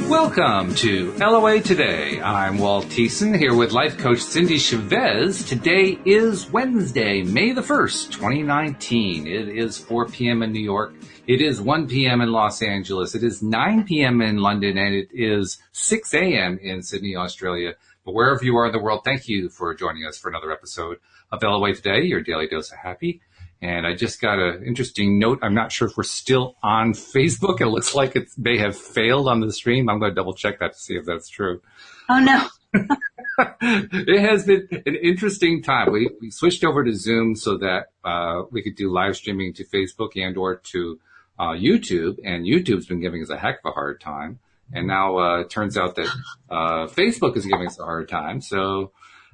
Welcome to LOA Today. I'm Walt Thiessen here with life coach Cindy Chavez. Today is Wednesday, May the 1st, 2019. It is 4 p.m. in New York. It is 1 p.m. in Los Angeles. It is 9 p.m. in London, and it is 6 a.m. in Sydney, Australia. But wherever you are in the world, thank you for joining us for another episode of LOA Today, your daily dose of happy. And I just got an interesting note. I'm not sure if we're still on Facebook. It looks like it may have failed on the stream. I'm going to double check that to see if that's true. Oh, no. It has been an interesting time. We switched over to Zoom so that we could do live streaming to Facebook and or to YouTube. And YouTube's been giving us a heck of a hard time. And now it turns out that Facebook is giving us a hard time. So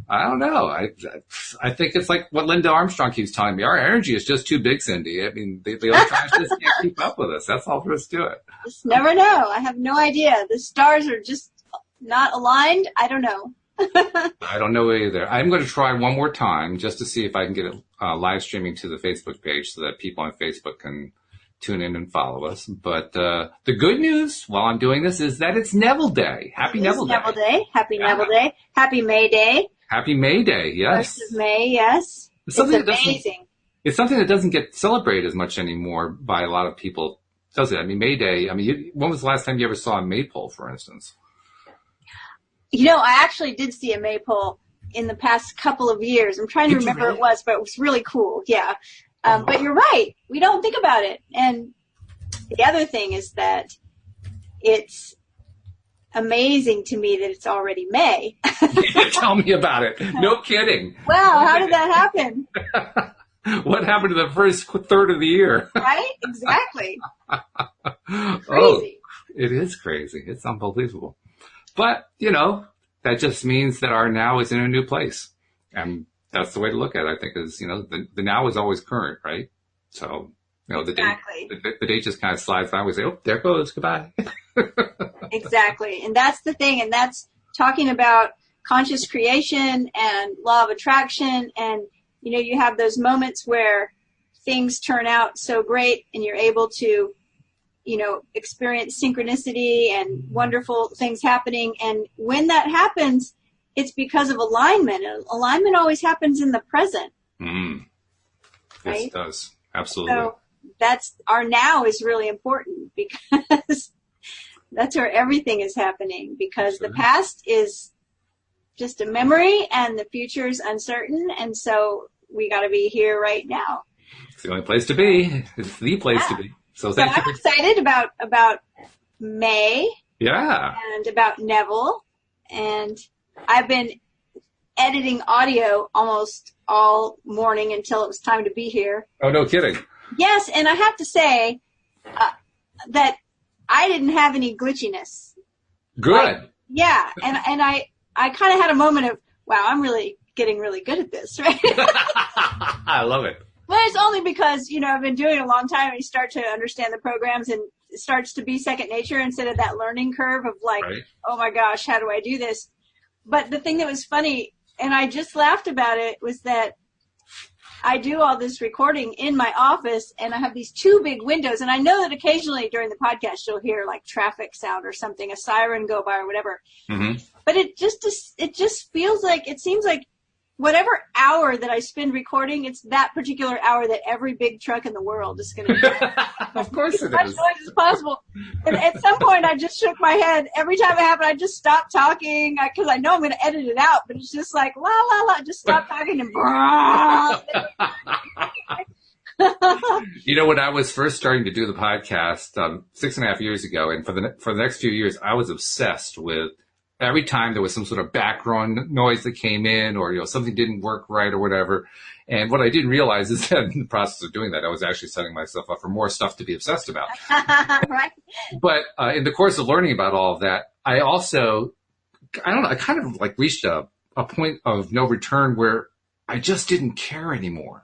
I don't know. I think it's like what Linda Armstrong keeps telling me. Our energy is just too big, Cindy. I mean, the electrons just can't keep up with us. That's all there is to it. Just never know. I have no idea. The stars are just not aligned. I don't know. I don't know either. I'm going to try one more time just to see if I can get it live streaming to the Facebook page so that people on Facebook can tune in and follow us. But the good news while I'm doing this is that it's Neville Day. Happy Neville Day. Neville Day. Happy Neville Day. Happy May Day. Happy May Day, yes. 1st of May, yes. It's amazing. It's something that doesn't get celebrated as much anymore by a lot of people, does it? I mean, May Day, when was the last time you ever saw a maypole, for instance? You know, I actually did see a maypole in the past couple of years. I'm trying to remember what it was, but it was really cool, yeah. But you're right. We don't think about it. And the other thing is that it's amazing to me that it's already May. Tell me about it. No kidding. Wow, how did that happen? What happened to the first third of the year? Right? Exactly. Crazy. Oh, it is crazy. It's unbelievable. But, that just means that our now is in a new place. And that's the way to look at it, I think, is, the now is always current, right? So, the day just kind of slides by. We say, oh, there it goes. Goodbye. Exactly. And that's the thing. And that's talking about conscious creation and law of attraction. And, you have those moments where things turn out so great and you're able to, experience synchronicity and wonderful things happening. And when that happens, it's because of alignment. And alignment always happens in the present. Mm. Right? Yes, it does. Absolutely. So that's our now is really important because that's where everything is happening, because the past is just a memory and the future is uncertain. And so we got to be here right now. It's the only place to be. It's the place to be. So I'm excited about May. Yeah. And about Neville. And I've been editing audio almost all morning until it was time to be here. Oh, no kidding. Yes. And I have to say that I didn't have any glitchiness. Good. Yeah. And I kind of had a moment of, wow, I'm really getting really good at this, right? I love it. But it's only because, I've been doing it a long time and you start to understand the programs and it starts to be second nature instead of that learning curve of like, right. Oh my gosh, how do I do this? But the thing that was funny, and I just laughed about it, was that I do all this recording in my office and I have these two big windows. And I know that occasionally during the podcast, you'll hear like traffic sound or something, a siren go by or whatever. Mm-hmm. But it just feels like, it seems like whatever hour that I spend recording, it's that particular hour that every big truck in the world is going to do. Of course it is. As much noise as possible. And at some point, I just shook my head. Every time it happened, I just stopped talking because I know I'm going to edit it out. But it's just like, la, la, la, just stop talking and when I was first starting to do the podcast 6.5 years ago, and for the next few years, I was obsessed with every time there was some sort of background noise that came in or, something didn't work right or whatever. And what I didn't realize is that in the process of doing that, I was actually setting myself up for more stuff to be obsessed about. Right. But in the course of learning about all of that, I kind of like reached a point of no return where I just didn't care anymore.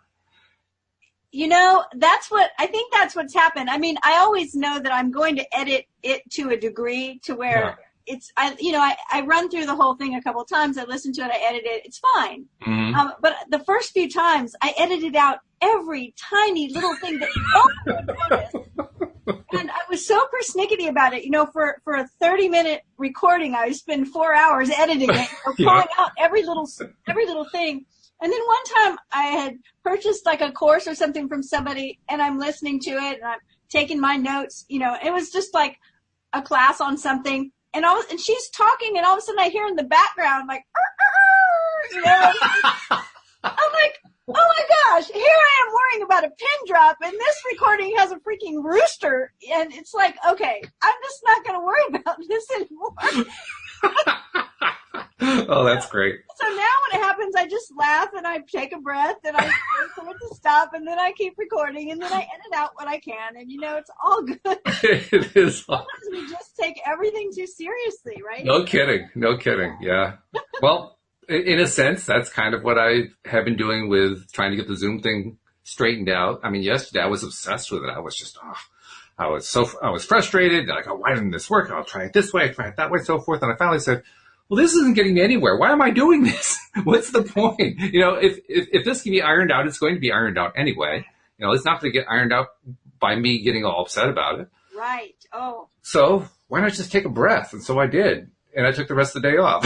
I think that's what's happened. I mean, I always know that I'm going to edit it to a degree to where I run through the whole thing a couple of times. I listen to it. I edit it. It's fine. Mm-hmm. But the first few times I edited out every tiny little thing that you don't notice. And I was so persnickety about it. For a 30-minute recording, I spend 4 hours editing it, pulling out every little thing. And then one time I had purchased like a course or something from somebody, and I'm listening to it and I'm taking my notes. It was just like a class on something, and she's talking, and all of a sudden I hear in the background like, I'm like, oh my gosh, here I am worrying about a pin drop, and this recording has a freaking rooster, and it's like, okay, I'm just not going to worry about this anymore. Oh, that's great. So now when it happens, I just laugh and I take a breath and I wait for it to stop, and then I keep recording, and then I edit out what I can, and it's all good. It is. Sometimes we just take everything too seriously, right? No kidding. Yeah. Well, in a sense, that's kind of what I have been doing with trying to get the Zoom thing straightened out. I mean, yesterday I was obsessed with it. I was just, I was frustrated. I go, why didn't this work? I'll try it this way, try it that way, so forth. And I finally said, well, this isn't getting me anywhere. Why am I doing this? What's the point? If this can be ironed out, it's going to be ironed out anyway. It's not going to get ironed out by me getting all upset about it. Right. Oh. So why not just take a breath? And so I did. And I took the rest of the day off.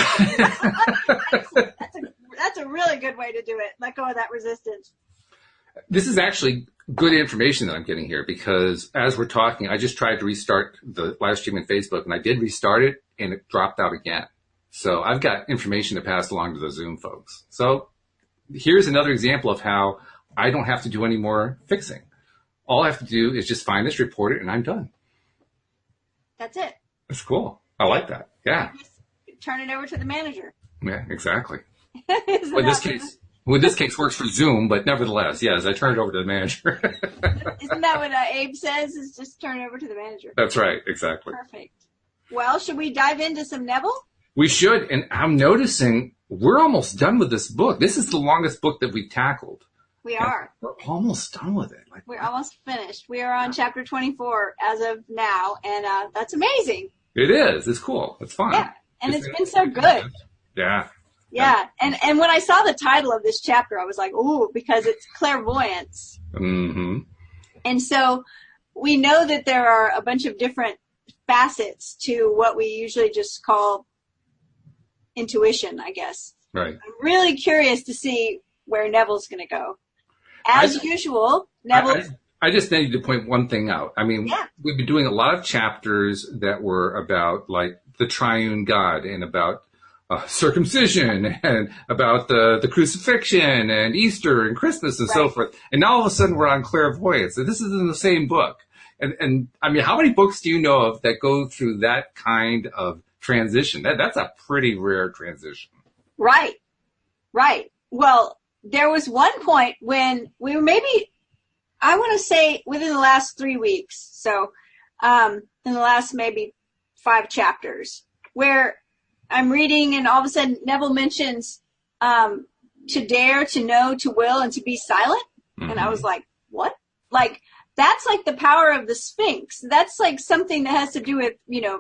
That's a really good way to do it. Let go of that resistance. This is actually good information that I'm getting here, because as we're talking, I just tried to restart the live stream in Facebook, and I did restart it, and it dropped out again. So I've got information to pass along to the Zoom folks. So here's another example of how I don't have to do any more fixing. All I have to do is just find this, report it, and I'm done. That's it. That's cool. I like that. Yeah. Just turn it over to the manager. Yeah, exactly. Well, this case works for Zoom, but nevertheless, yes, I turn it over to the manager. Isn't that what Abe says? Is just turn it over to the manager. That's right. Exactly. Perfect. Well, should we dive into some Neville? We should. And I'm noticing we're almost done with this book. This is the longest book that we've tackled. We are. We're almost done with it. We're almost finished. We are on chapter 24 as of now, and that's amazing. It is. It's cool. It's fun. Yeah, and it's been so good. Yeah. Yeah, and when I saw the title of this chapter, I was like, ooh, because it's clairvoyance. Mm-hmm. And so we know that there are a bunch of different facets to what we usually just call intuition, I guess. Right. I'm really curious to see where Neville's going to go. As usual, Neville... I just need to point one thing out. I mean, we've been doing a lot of chapters that were about, like, the triune God, and about circumcision, and about the crucifixion, and Easter, and Christmas, and so forth. And now all of a sudden we're on clairvoyance. And this is in the same book. And I mean, how many books do you know of that go through that kind of transition? That's a pretty rare transition. Right. Well, there was one point when we were maybe, I want to say within the last 3 weeks, so in the last maybe 5 chapters, where I'm reading and all of a sudden Neville mentions to dare, to know, to will, and to be silent. Mm-hmm. And I was like, what? Like, that's like the power of the Sphinx. That's like something that has to do with,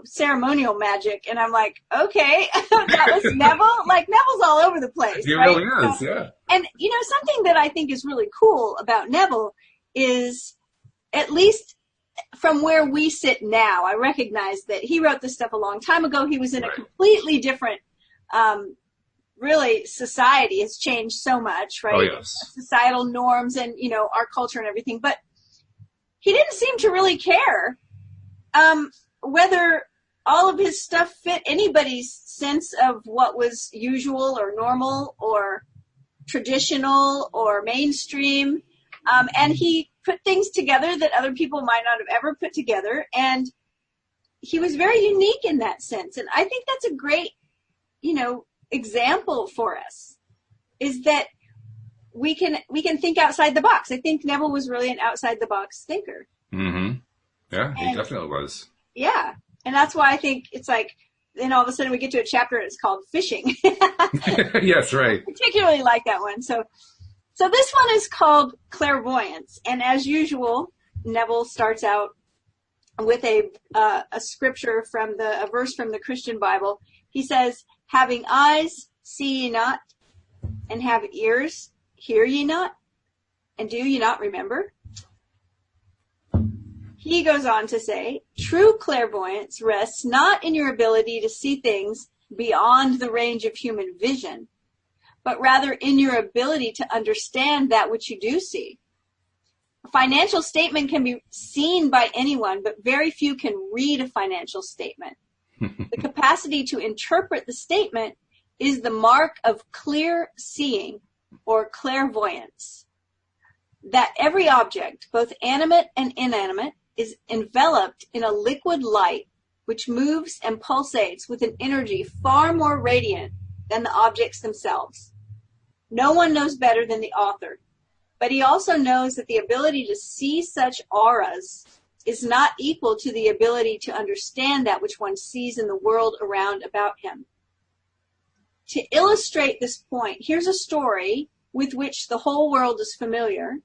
ceremonial magic. And I'm like, okay, that was Neville. Like, Neville's all over the place. He right? really is, yeah. And, something that I think is really cool about Neville is, at least from where we sit now, I recognize that he wrote this stuff a long time ago. He was in a completely different, really, society has changed so much, right? Oh, yes. Societal norms and, our culture and everything. But he didn't seem to really care whether all of his stuff fit anybody's sense of what was usual or normal or traditional or mainstream. And he put things together that other people might not have ever put together. And he was very unique in that sense. And I think that's a great, example for us, is that we can think outside the box. I think Neville was really an outside the box thinker. Mm-hmm. Yeah, he definitely was. Yeah. And that's why I think it's like, then all of a sudden we get to a chapter and it's called fishing. Yes, right. I particularly like that one. So this one is called clairvoyance. And as usual, Neville starts out with a scripture from a verse from the Christian Bible. He says, having eyes, see ye not, and have ears, hear ye not, and do ye not remember? He goes on to say, true clairvoyance rests not in your ability to see things beyond the range of human vision, but rather in your ability to understand that which you do see. A financial statement can be seen by anyone, but very few can read a financial statement. The capacity to interpret the statement is the mark of clear seeing or clairvoyance. That every object, both animate and inanimate, is enveloped in a liquid light which moves and pulsates with an energy far more radiant than the objects themselves. No one knows better than the author, but he also knows that the ability to see such auras is not equal to the ability to understand that which one sees in the world around about him. To illustrate this point, here's a story with which the whole world is familiar,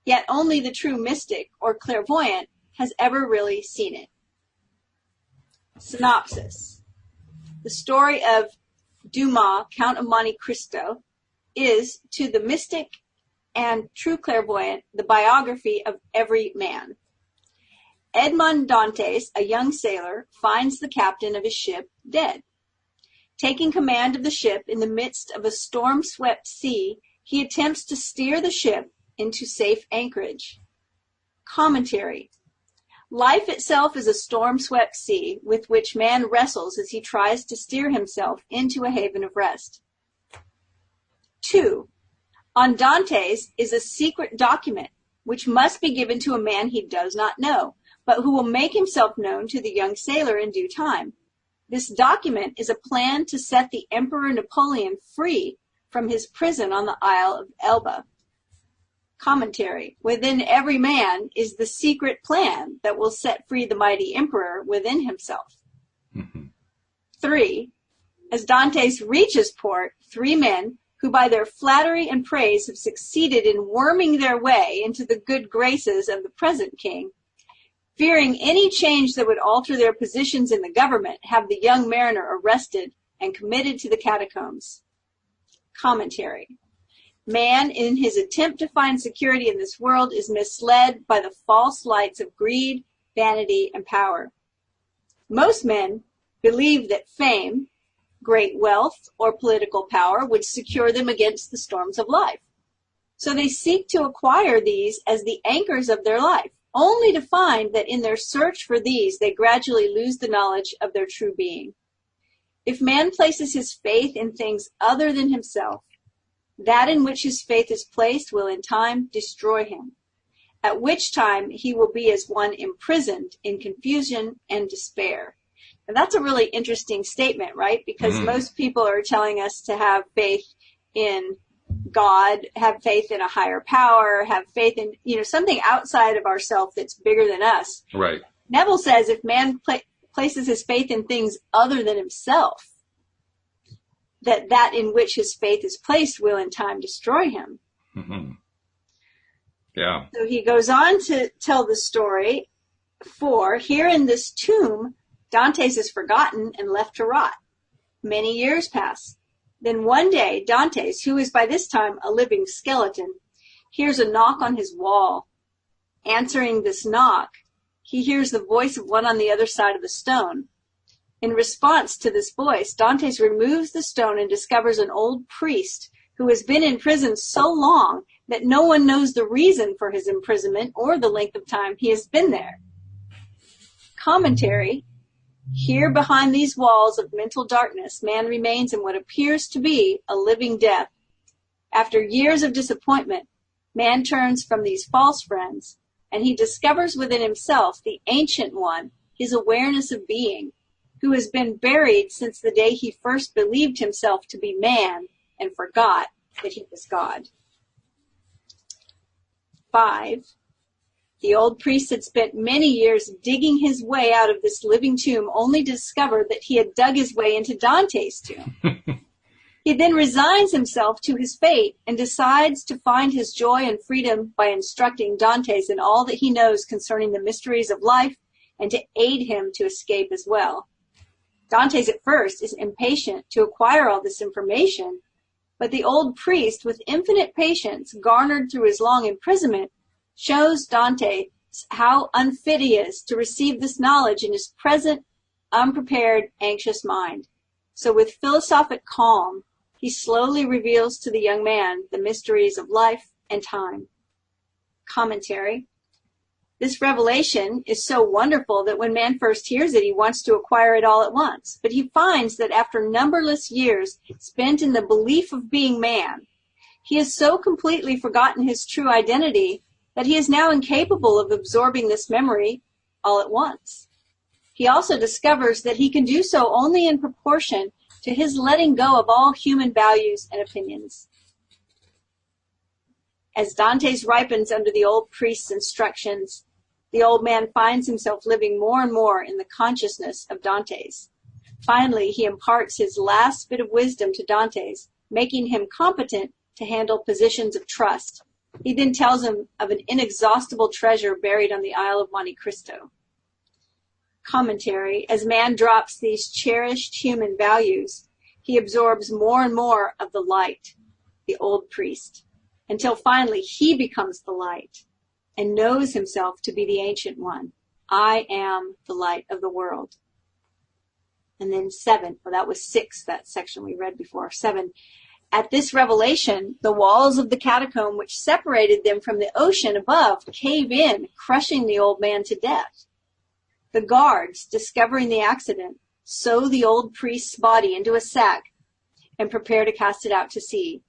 yet only the true mystic or clairvoyant has ever really seen it. Synopsis. The story of Dumas, Count of Monte Cristo, is, to the mystic and true clairvoyant, the biography of every man. Edmond Dantes, a young sailor, finds the captain of his ship dead. Taking command of the ship in the midst of a storm-swept sea, he attempts to steer the ship into safe anchorage. Commentary. Life itself is a storm-swept sea with which man wrestles as he tries to steer himself into a haven of rest. 2. On Dantes is a secret document which must be given to a man he does not know, but who will make himself known to the young sailor in due time. This document is a plan to set the Emperor Napoleon free from his prison on the Isle of Elba. Commentary. Within every man is the secret plan that will set free the mighty emperor within himself. 3. As Dantes reaches port, 3 men, who by their flattery and praise have succeeded in worming their way into the good graces of the present king, fearing any change that would alter their positions in the government, have the young mariner arrested and committed to the catacombs. Commentary. Man, in his attempt to find security in this world, is misled by the false lights of greed, vanity, and power. Most men believe that fame, great wealth, or political power would secure them against the storms of life. So they seek to acquire these as the anchors of their life, only to find that in their search for these they gradually lose the knowledge of their true being. If man places his faith in things other than himself, that in which his faith is placed will in time destroy him, at which time he will be as one imprisoned in confusion and despair. And that's a really interesting statement, right? Because most people are telling us to have faith in God, have faith in a higher power, have faith in, something outside of ourselves that's bigger than us. Right. Neville says if man places his faith in things other than himself, that in which his faith is placed will in time destroy him. Yeah. So he goes on to tell the story. 4, here in this tomb, Dantes is forgotten and left to rot. Many years pass. Then one day, Dantes, who is by this time a living skeleton, hears a knock on his wall. Answering this knock, he hears the voice of one on the other side of the stone. In response to this voice, Dantes removes the stone and discovers an old priest who has been in prison so long that no one knows the reason for his imprisonment or the length of time he has been there. Commentary. Here behind these walls of mental darkness, man remains in what appears to be a living death. After years of disappointment, man turns from these false friends, and he discovers within himself the ancient one, his awareness of being, who has been buried since the day he first believed himself to be man and forgot that he was God. 5. The old priest had spent many years digging his way out of this living tomb, only to discover that he had dug his way into Dante's tomb. He then resigns himself to his fate and decides to find his joy and freedom by instructing Dantes in all that he knows concerning the mysteries of life and to aid him to escape as well. Dantes at first is impatient to acquire all this information, but the old priest, with infinite patience garnered through his long imprisonment, shows Dante how unfit he is to receive this knowledge in his present, unprepared, anxious mind. So with philosophic calm, he slowly reveals to the young man the mysteries of life and time. Commentary. This revelation is so wonderful that when man first hears it, he wants to acquire it all at once. But he finds that after numberless years spent in the belief of being man, he has so completely forgotten his true identity that he is now incapable of absorbing this memory all at once. He also discovers that he can do so only in proportion to his letting go of all human values and opinions. As Dantes ripens under the old priest's instructions, the old man finds himself living more and more in the consciousness of Dantes. Finally, he imparts his last bit of wisdom to Dantes, making him competent to handle positions of trust. He then tells him of an inexhaustible treasure buried on the Isle of Monte Cristo. Commentary. As man drops these cherished human values, he absorbs more and more of the light, the old priest, until finally he becomes the light and knows himself to be the Ancient One. I am the light of the world. And then 7, well, that was 6, that section we read before. 7, at this revelation, the walls of the catacomb which separated them from the ocean above cave in, crushing the old man to death. The guards, discovering the accident, sew the old priest's body into a sack and prepare to cast it out to sea.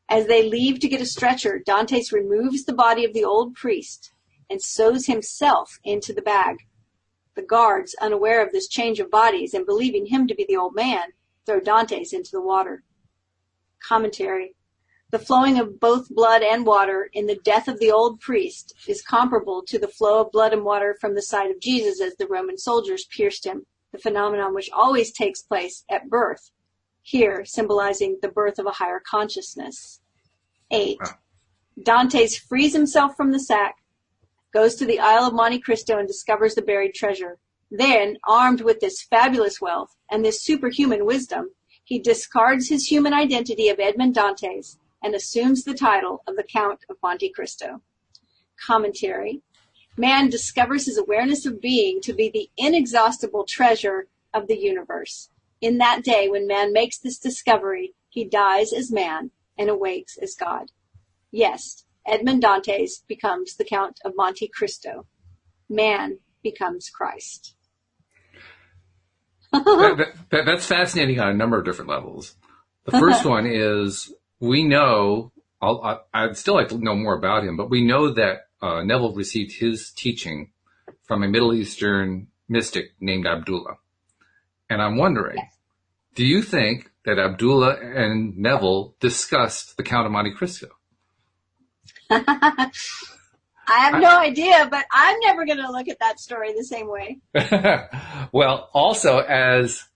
As they leave to get a stretcher, Dantes removes the body of the old priest and sews himself into the bag. The guards, unaware of this change of bodies and believing him to be the old man, throw Dantes into the water. Commentary. The flowing of both blood and water in the death of the old priest is comparable to the flow of blood and water from the side of Jesus as the Roman soldiers pierced him, the phenomenon which always takes place at birth, here symbolizing the birth of a higher consciousness. 8. Dantes frees himself from the sack, goes to the Isle of Monte Cristo and discovers the buried treasure. Then, armed with this fabulous wealth and this superhuman wisdom, he discards his human identity of Edmond Dantes and assumes the title of the Count of Monte Cristo. Commentary. Man discovers his awareness of being to be the inexhaustible treasure of the universe. In that day when man makes this discovery, he dies as man and awakes as God. Yes, Edmond Dantes becomes the Count of Monte Cristo. Man becomes Christ. That's fascinating on a number of different levels. The first one is, we know, I'd still like to know more about him, but we know that Neville received his teaching from a Middle Eastern mystic named Abdullah. And I'm wondering, yes, do you think that Abdullah and Neville discussed the Count of Monte Cristo? I have no idea, but I'm never going to look at that story the same way. Well, also, as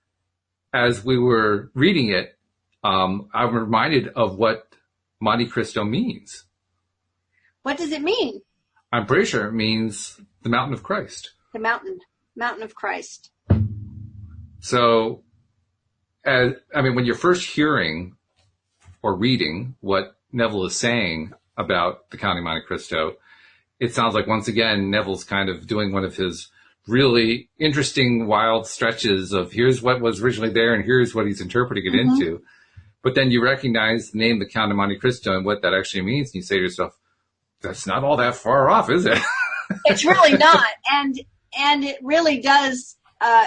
we were reading it, I'm reminded of what Monte Cristo means. What does it mean? I'm pretty sure it means the mountain of Christ. The mountain of Christ. So, when you're first hearing or reading what Neville is saying about the Count of Monte Cristo, it sounds like, once again, Neville's kind of doing one of his really interesting, wild stretches of here's what was originally there and here's what he's interpreting it into. But then you recognize the name, the Count of Monte Cristo, and what that actually means. And you say to yourself, that's not all that far off, is it? It's really not. And it really does,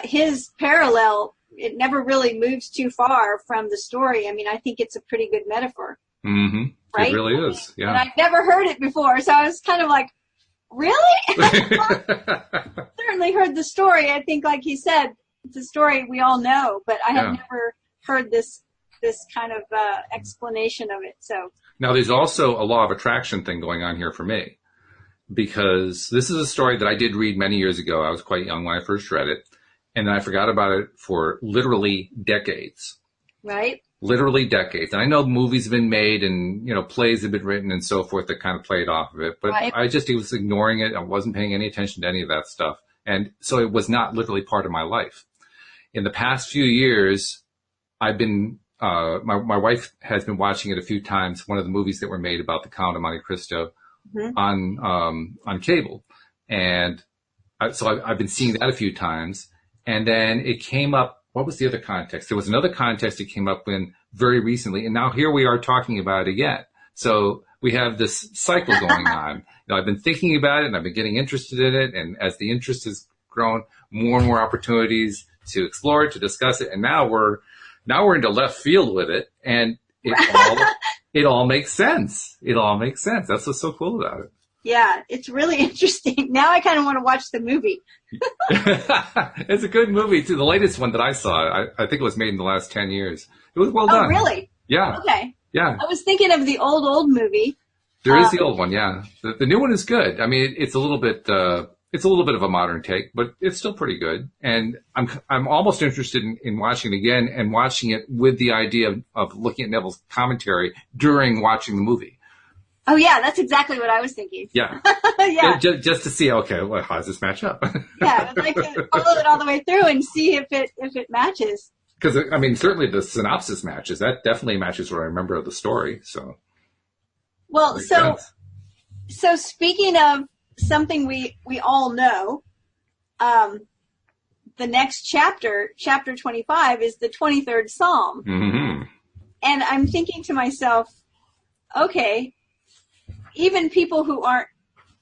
his parallel, it never really moves too far from the story. I mean, I think it's a pretty good metaphor. Mm-hmm. Right? It really is, yeah. And I've never heard it before, so I was kind of like, really? Certainly heard the story. I think, like he said, it's a story we all know, but I had never heard this kind of explanation of it. So now there's also a law of attraction thing going on here for me, because this is a story that I did read many years ago. I was quite young when I first read it, and I forgot about it for literally decades. Right. Literally decades. And I know movies have been made and, plays have been written and so forth that kind of played off of it. But right. I just was ignoring it. I wasn't paying any attention to any of that stuff. And so it was not literally part of my life. In the past few years, I've been, my wife has been watching it a few times, one of the movies that were made about the Count of Monte Cristo on cable. And so I've been seeing that a few times. And then it came up, what was the other context? There was another context it came up in very recently. And now here we are talking about it again. So we have this cycle going on. I've been thinking about it and I've been getting interested in it. And as the interest has grown, more and more opportunities to explore it, to discuss it. And now we're into left field with it. And it all makes sense. It all makes sense. That's what's so cool about it. Yeah, it's really interesting. Now I kind of want to watch the movie. It's a good movie, too. The latest one that I saw, I think it was made in the last 10 years. It was well done. Oh, really? Yeah. Okay. Yeah. I was thinking of the old movie. There is the old one, yeah. The new one is good. I mean, it's a little bit of a modern take, but it's still pretty good. And I'm almost interested in watching it again and watching it with the idea of looking at Neville's commentary during watching the movie. Oh yeah, that's exactly what I was thinking. Yeah. Yeah. Just to see, okay, well, how does this match up? Yeah, I'd like to follow it all the way through and see if it matches. Because, I mean, certainly the synopsis matches. That definitely matches what I remember of the story. So. Well, so speaking of something we all know, the next chapter 25, is the 23rd Psalm. Mm-hmm. And I'm thinking to myself, okay, even people who aren't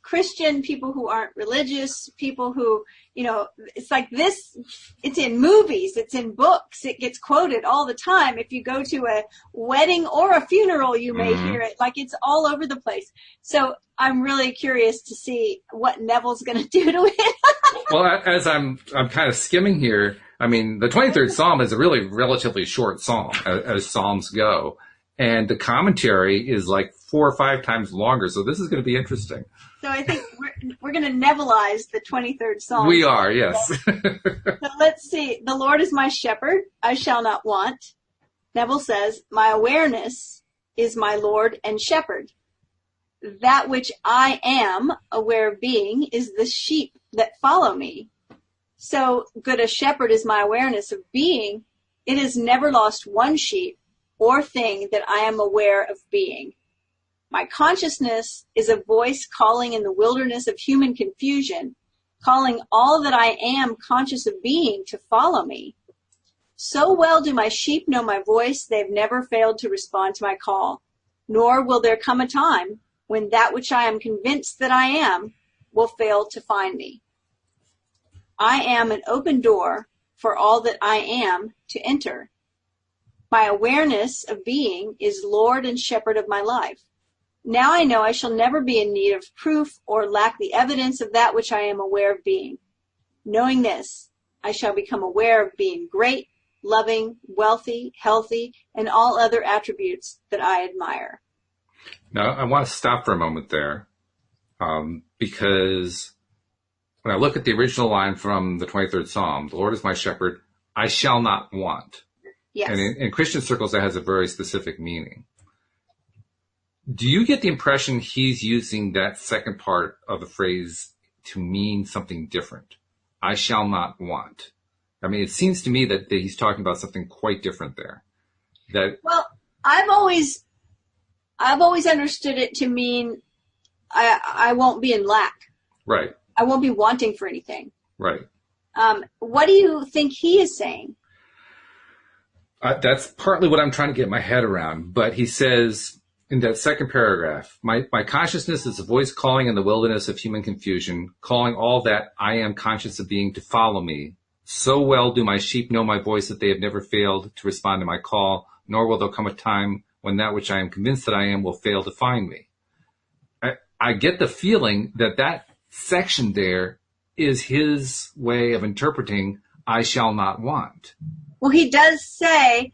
Christian, people who aren't religious, people who, it's like this, it's in movies, it's in books, it gets quoted all the time. If you go to a wedding or a funeral, you may hear it. Like, it's all over the place. So I'm really curious to see what Neville's going to do to it. Well, as I'm kind of skimming here, I mean, the 23rd Psalm is a really relatively short psalm as psalms go. And the commentary is like 4 or 5 times longer. So this is going to be interesting. So I think we're going to Neville'ize the 23rd Psalm. We are, yes. So let's see. The Lord is my shepherd. I shall not want. Neville says, my awareness is my Lord and shepherd. That which I am aware of being is the sheep that follow me. So good a shepherd is my awareness of being. It has never lost one sheep or thing that I am aware of being. My consciousness is a voice calling in the wilderness of human confusion, calling all that I am conscious of being to follow me. So well do my sheep know my voice, they've never failed to respond to my call, nor will there come a time when that which I am convinced that I am will fail to find me. I am an open door for all that I am to enter. My awareness of being is Lord and shepherd of my life. Now I know I shall never be in need of proof or lack the evidence of that which I am aware of being. Knowing this, I shall become aware of being great, loving, wealthy, healthy, and all other attributes that I admire. Now, I want to stop for a moment there, because when I look at the original line from the 23rd Psalm, the Lord is my shepherd, I shall not want. Yes. And in Christian circles, that has a very specific meaning. Do you get the impression he's using that second part of the phrase to mean something different? I shall not want. I mean, it seems to me that he's talking about something quite different there. Well, I've always understood it to mean I won't be in lack. Right. I won't be wanting for anything. Right. What do you think he is saying? That's partly what I'm trying to get my head around. But he says in that second paragraph, my consciousness is a voice calling in the wilderness of human confusion, calling all that I am conscious of being to follow me. So well do my sheep know my voice that they have never failed to respond to my call, nor will there come a time when that which I am convinced that I am will fail to find me. I get the feeling that section there is his way of interpreting I shall not want. Well, he does say,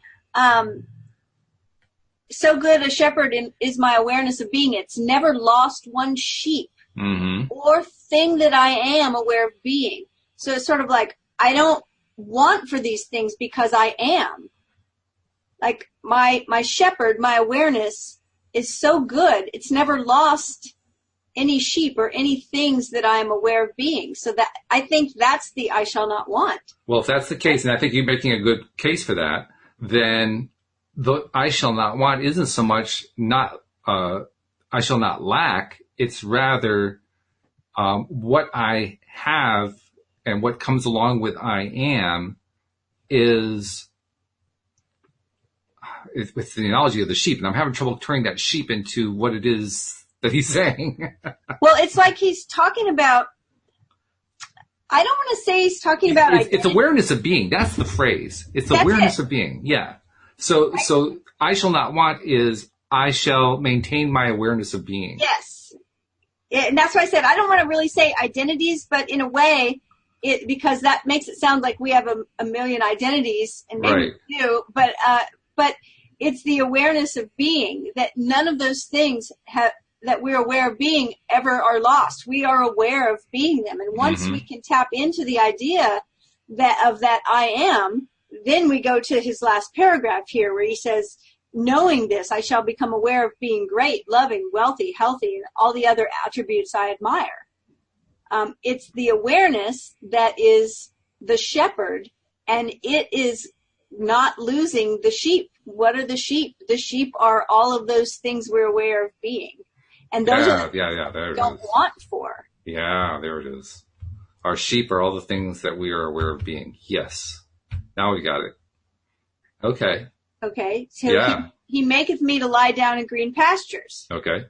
so good a shepherd is my awareness of being. It's never lost one sheep or thing that I am aware of being. So it's sort of like, I don't want for these things because I am. Like my shepherd, my awareness is so good. It's never lost any sheep or any things that I am aware of being. So that I think that's the I shall not want. Well, if that's the case, and I think you're making a good case for that, then the I shall not want isn't so much not I shall not lack. It's rather What I have and what comes along with I am is with the analogy of the sheep, and I'm having trouble turning that sheep into what it is that he's saying. Well, it's like he's talking about, I don't want to say he's talking about it's awareness of being. That's the phrase. It's awareness of being. Yeah. So I shall not want is I shall maintain my awareness of being. Yes. And that's why I said I don't want to really say identities, but in a way, because that makes it sound like we have a million identities, and maybe we do, but it's the awareness of being, that none of those things that we're aware of being ever are lost. We are aware of being them. And once we can tap into the idea of that I am, then we go to his last paragraph here where he says, knowing this, I shall become aware of being great, loving, wealthy, healthy, and all the other attributes I admire. It's the awareness that is the shepherd, and it is not losing the sheep. What are the sheep? The sheep are all of those things we're aware of being. And those are the things we don't want for. Yeah, there it is. Our sheep are all the things that we are aware of being. Yes. Now we got it. Okay. Okay. So he maketh me to lie down in green pastures. Okay.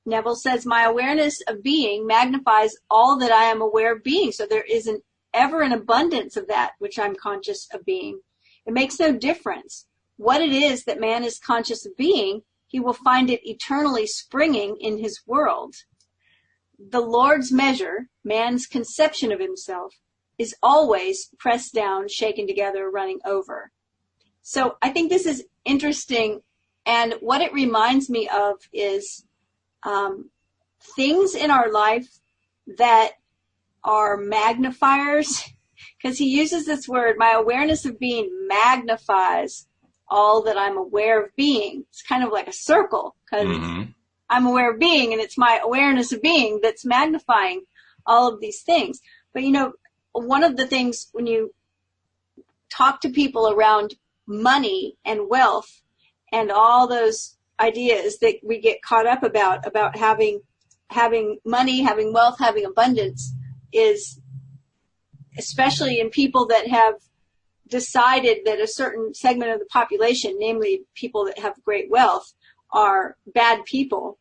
Neville says, my awareness of being magnifies all that I am aware of being. So there isn't ever an abundance of that which I'm conscious of being. It makes no difference what it is that man is conscious of being. He will find it eternally springing in his world. The Lord's measure, man's conception of himself, is always pressed down, shaken together, running over. So I think this is interesting. And what it reminds me of is things in our life that are magnifiers, because he uses this word, my awareness of being magnifies all that I'm aware of being. It's kind of like a circle, because I'm aware of being, and it's my awareness of being that's magnifying all of these things. But, one of the things when you talk to people around money and wealth and all those ideas that we get caught up about having money, having wealth, having abundance, is especially in people that have decided that a certain segment of the population, namely people that have great wealth, are bad people.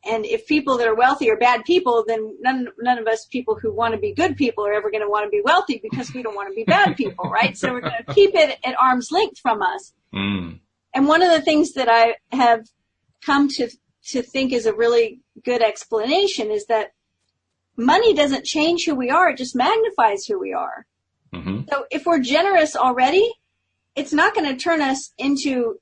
And if people that are wealthy are bad people, then none of us people who want to be good people are ever going to want to be wealthy, because we don't want to be bad people, right? So we're going to keep it at arm's length from us. And one of the things that I have come to think is a really good explanation is that money doesn't change who we are. It just magnifies who we are. So if we're generous already, it's not going to turn us into,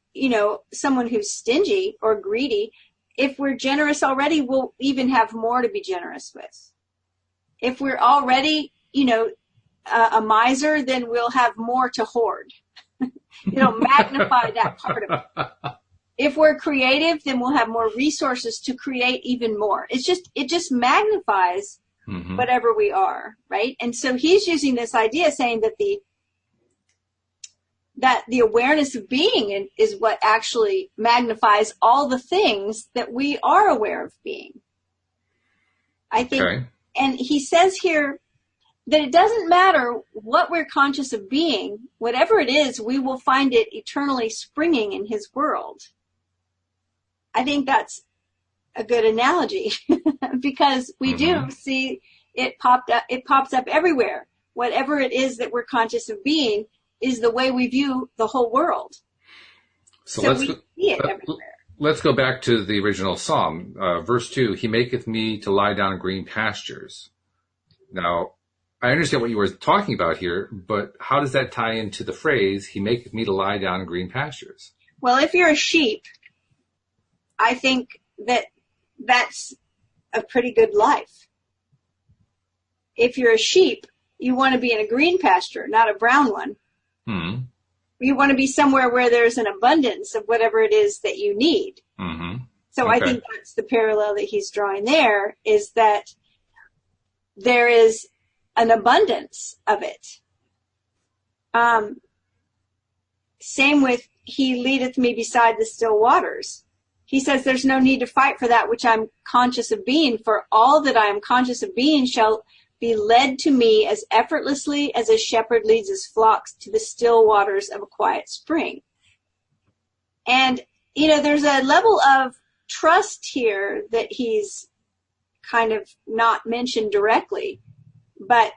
someone who's stingy or greedy. If we're generous already, we'll even have more to be generous with. If we're already, a miser, then we'll have more to hoard. Magnify that part of it. If we're creative, then we'll have more resources to create even more. It just magnifies whatever we are, right? And so he's using this idea, saying that the awareness of being is what actually magnifies all the things that we are aware of being. I think, and he says here that it doesn't matter what we're conscious of being, whatever it is, we will find it eternally springing in his world. I think that's a good analogy because we do see it pops up everywhere. Whatever it is that we're conscious of being is the way we view the whole world. So we see it everywhere. Let's go back to the original psalm, verse 2. He maketh me to lie down in green pastures. Now, I understand what you were talking about here, but how does that tie into the phrase, he maketh me to lie down in green pastures? Well, if you're a sheep, I think that's a pretty good life. If you're a sheep, you want to be in a green pasture, not a brown one. You want to be somewhere where there's an abundance of whatever it is that you need. So I think that's the parallel that he's drawing there, is that there is an abundance of it. Same with he leadeth me beside the still waters. he says, there's no need to fight for that which I'm conscious of being, for all that I am conscious of being shall be led to me as effortlessly as a shepherd leads his flocks to the still waters of a quiet spring. And, there's a level of trust here that he's kind of not mentioned directly, but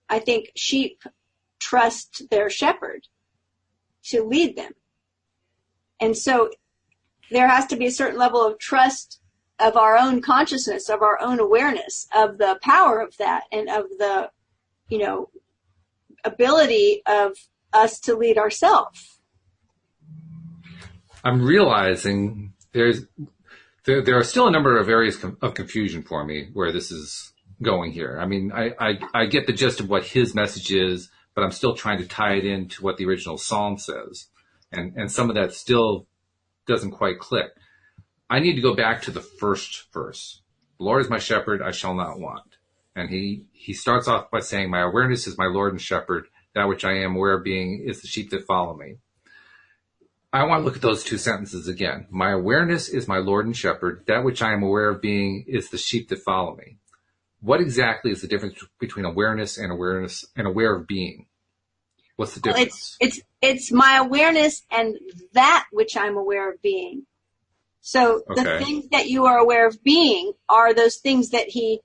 I think sheep trust their shepherd to lead them. And so there has to be a certain level of trust of our own consciousness, of our own awareness, of the power of that, and of the, ability of us to lead ourselves. I'm realizing there are still a number of areas of confusion for me where this is going here. I mean, I get the gist of what his message is, but I'm still trying to tie it into what the original psalm says. And some of that still doesn't quite click. I need to go back to the first verse. The Lord is my shepherd, I shall not want. And he starts off by saying, my awareness is my Lord and shepherd. That which I am aware of being is the sheep that follow me. I want to look at those two sentences again. My awareness is my Lord and shepherd. That which I am aware of being is the sheep that follow me. What exactly is the difference between awareness and aware of being? What's the difference? It's my awareness and that which I'm aware of being. So the things that you are aware of being are those things that he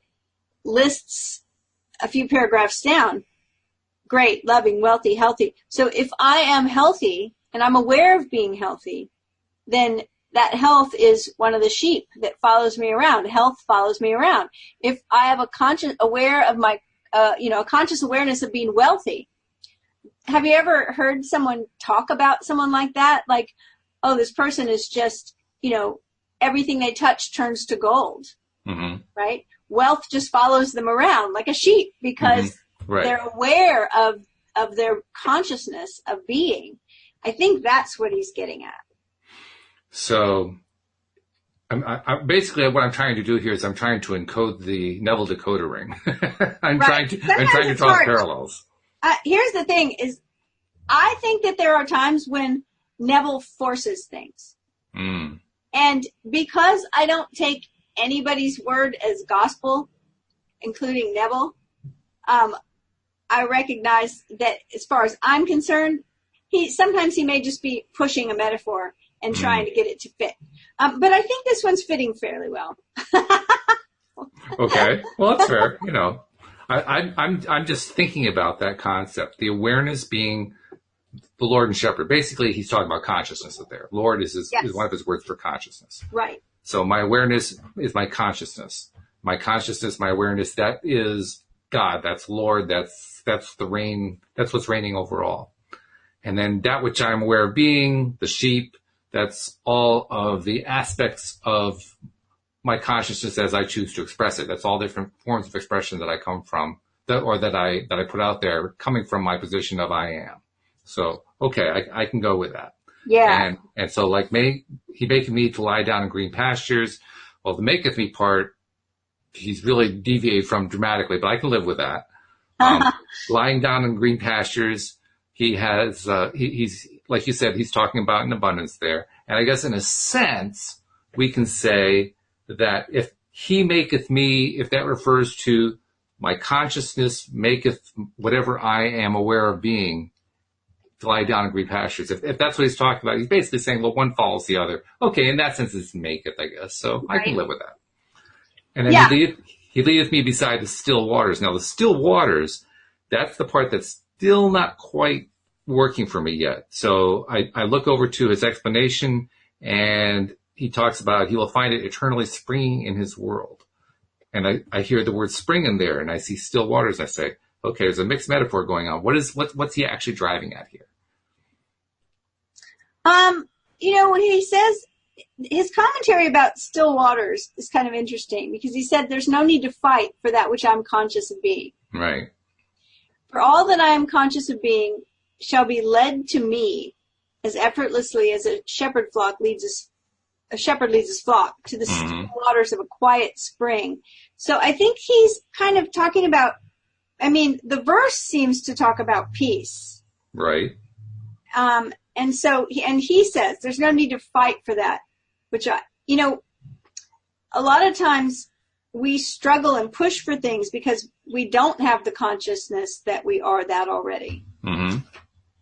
lists a few paragraphs down. Great, loving, wealthy, healthy. So if I am healthy and I'm aware of being healthy, then that health is one of the sheep that follows me around. Health follows me around. If I have a conscious awareness of being wealthy, have you ever heard someone talk about someone like that? Like, oh, this person is just, everything they touch turns to gold, right? Wealth just follows them around like a sheep because they're aware of their consciousness of being. I think that's what he's getting at. So basically what I'm trying to do here is I'm trying to encode the Neville decoder ring. I'm trying to draw parallels. Here's the thing is, I think that there are times when Neville forces things. And because I don't take anybody's word as gospel, including Neville, I recognize that as far as I'm concerned, sometimes he may just be pushing a metaphor and trying to get it to fit. But I think this one's fitting fairly well. Okay. Well, that's fair. I'm just thinking about that concept. The awareness being the Lord and shepherd. Basically, he's talking about consciousness there. Lord is one of his words for consciousness. Right. So my awareness is my consciousness. My consciousness, my awareness, that is God. That's Lord. That's the reign. That's what's reigning over all. And then that which I'm aware of being, the sheep, that's all of the aspects of my consciousness as I choose to express it. That's all different forms of expression that I come from, that I put out there, coming from my position of I am. So, okay, I can go with that. Yeah. And so like he maketh me to lie down in green pastures. Well, the maketh me part, he's really deviated from dramatically, but I can live with that. Lying down in green pastures, he has, he's, like you said, he's talking about an abundance there. And I guess in a sense, we can say that if he maketh me, if that refers to my consciousness maketh whatever I am aware of being, to lie down in green pastures. If that's what he's talking about, he's basically saying, well, one follows the other. Okay, in that sense, it's maketh, I guess. So right. I can live with that. And then he leadeth me beside the still waters. Now, the still waters, that's the part that's still not quite working for me yet. So I look over to his explanation, and he talks about he will find it eternally springing in his world. And I hear the word spring in there, and I see still waters. I say, okay, there's a mixed metaphor going on. What's he actually driving at here? When he says his commentary about still waters is kind of interesting because he said there's no need to fight for that which I'm conscious of being. Right. For all that I am conscious of being shall be led to me as effortlessly as a shepherd leads his flock to the still waters of a quiet spring. So I think he's kind of talking about, the verse seems to talk about peace. Right. And he says there's no need to fight for that which a lot of times we struggle and push for things because we don't have the consciousness that we are that already. Mm-hmm.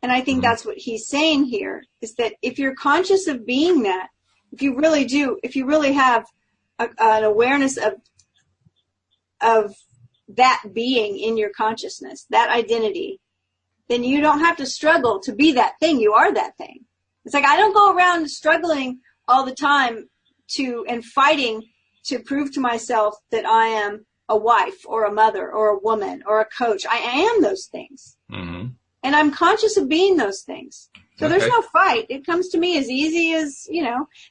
And I think that's what he's saying here, is that if you're conscious of being that, if you really have an awareness of that being in your consciousness, that identity, then you don't have to struggle to be that thing. You are that thing. It's like I don't go around struggling all the time and fighting to prove to myself that I am a wife or a mother or a woman or a coach. I am those things. Mm-hmm. And I'm conscious of being those things. So there's no fight. It comes to me as easy as,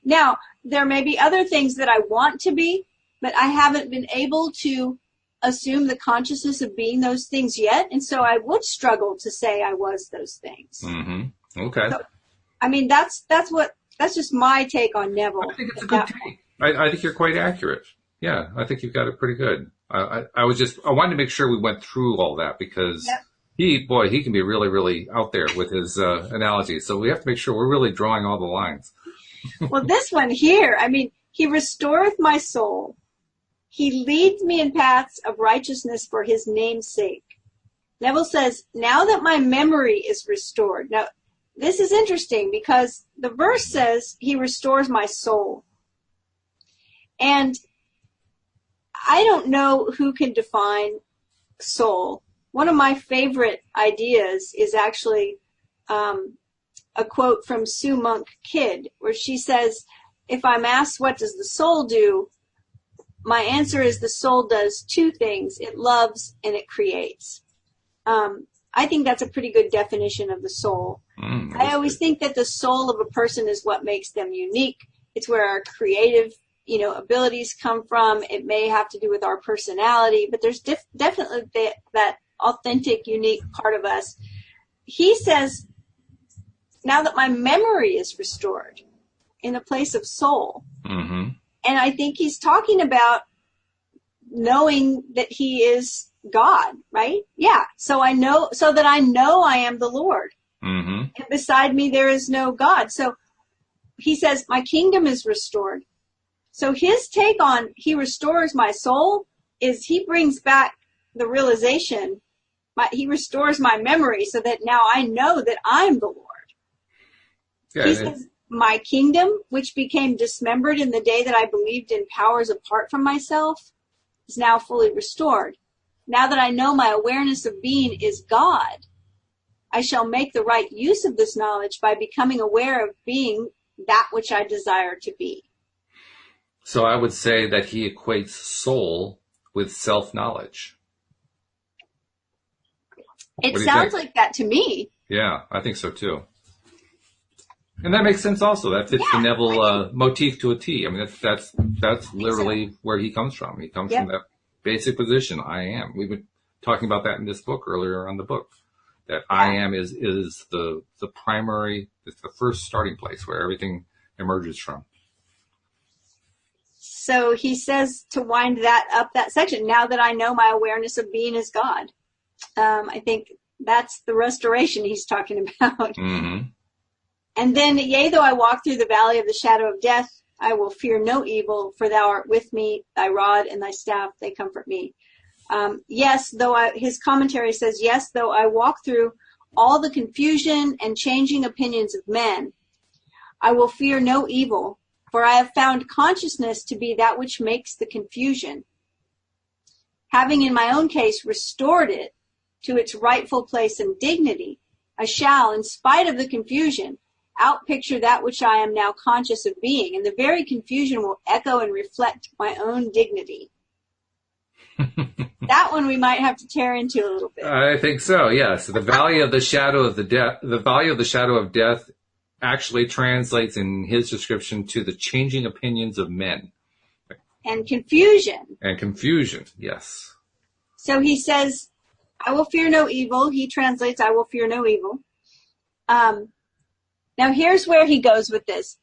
Now, there may be other things that I want to be, but I haven't been able to assume the consciousness of being those things yet. And so I would struggle to say I was those things. Mm-hmm. Okay. So, I mean, that's just my take on Neville. I think it's a good take. I think you're quite accurate. Yeah, I think you've got it pretty good. I wanted to make sure we went through all that because he can be really, really out there with his analogies. So we have to make sure we're really drawing all the lines. Well, this one here, I mean, he restoreth my soul. He leads me in paths of righteousness for his name's sake. Neville says, now that my memory is restored. Now, this is interesting because the verse says he restores my soul. And I don't know who can define soul. One of my favorite ideas is actually a quote from Sue Monk Kidd, where she says, if I'm asked what does the soul do, my answer is the soul does two things. It loves and it creates. I think that's a pretty good definition of the soul. I always think that the soul of a person is what makes them unique. It's where our creative abilities come from. It may have to do with our personality, but there's definitely that authentic, unique part of us. He says, now that my memory is restored in the place of soul. Mm-hmm. And I think he's talking about knowing that he is God, right? Yeah. So that I know I am the Lord. Mm-hmm. And beside me, there is no God. So he says, my kingdom is restored. So his take on he restores my soul is he brings back the realization, he restores my memory so that now I know that I'm the Lord. Yeah, he says, my kingdom, which became dismembered in the day that I believed in powers apart from myself, is now fully restored. Now that I know my awareness of being is God, I shall make the right use of this knowledge by becoming aware of being that which I desire to be. So I would say that he equates soul with self-knowledge. It sounds like that to me. Yeah, I think so too. And that makes sense also. That fits the Neville motif to a T. I mean, that's literally where he comes from. He comes from that basic position, I am. We've been talking about that in this book earlier on the book. That I am is the primary, it's the first starting place where everything emerges from. So he says to wind that up, that section, now that I know my awareness of being is God. I think that's the restoration he's talking about. Mm-hmm. And then, yea, though I walk through the valley of the shadow of death, I will fear no evil, for thou art with me, thy rod and thy staff, they comfort me. His commentary says, yes, though I walk through all the confusion and changing opinions of men, I will fear no evil, for I have found consciousness to be that which makes the confusion. Having in my own case restored it to its rightful place and dignity, I shall, in spite of the confusion, outpicture that which I am now conscious of being, and the very confusion will echo and reflect my own dignity. That one we might have to tear into a little bit. I think so, yes. The valley of the shadow of death actually translates in his description to the changing opinions of men. And confusion. And confusion, yes. So he says, I will fear no evil. He translates, I will fear no evil. Now here's where he goes with this.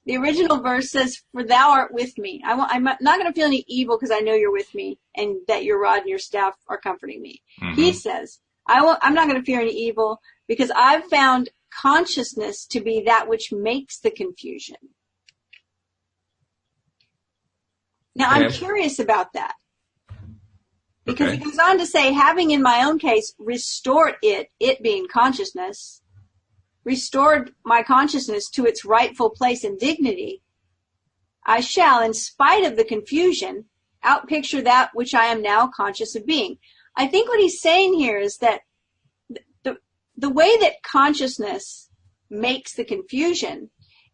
The original verse says, for thou art with me. I'm not going to feel any evil because I know you're with me and that your rod and your staff are comforting me. Mm-hmm. He says, I'm not going to fear any evil because I've found consciousness to be that which makes the confusion. Now, I'm curious about that. Because he goes on to say, having in my own case restored it being consciousness, restored my consciousness to its rightful place and dignity, I shall, in spite of the confusion, outpicture that which I am now conscious of being. I think what he's saying here is that the way that consciousness makes the confusion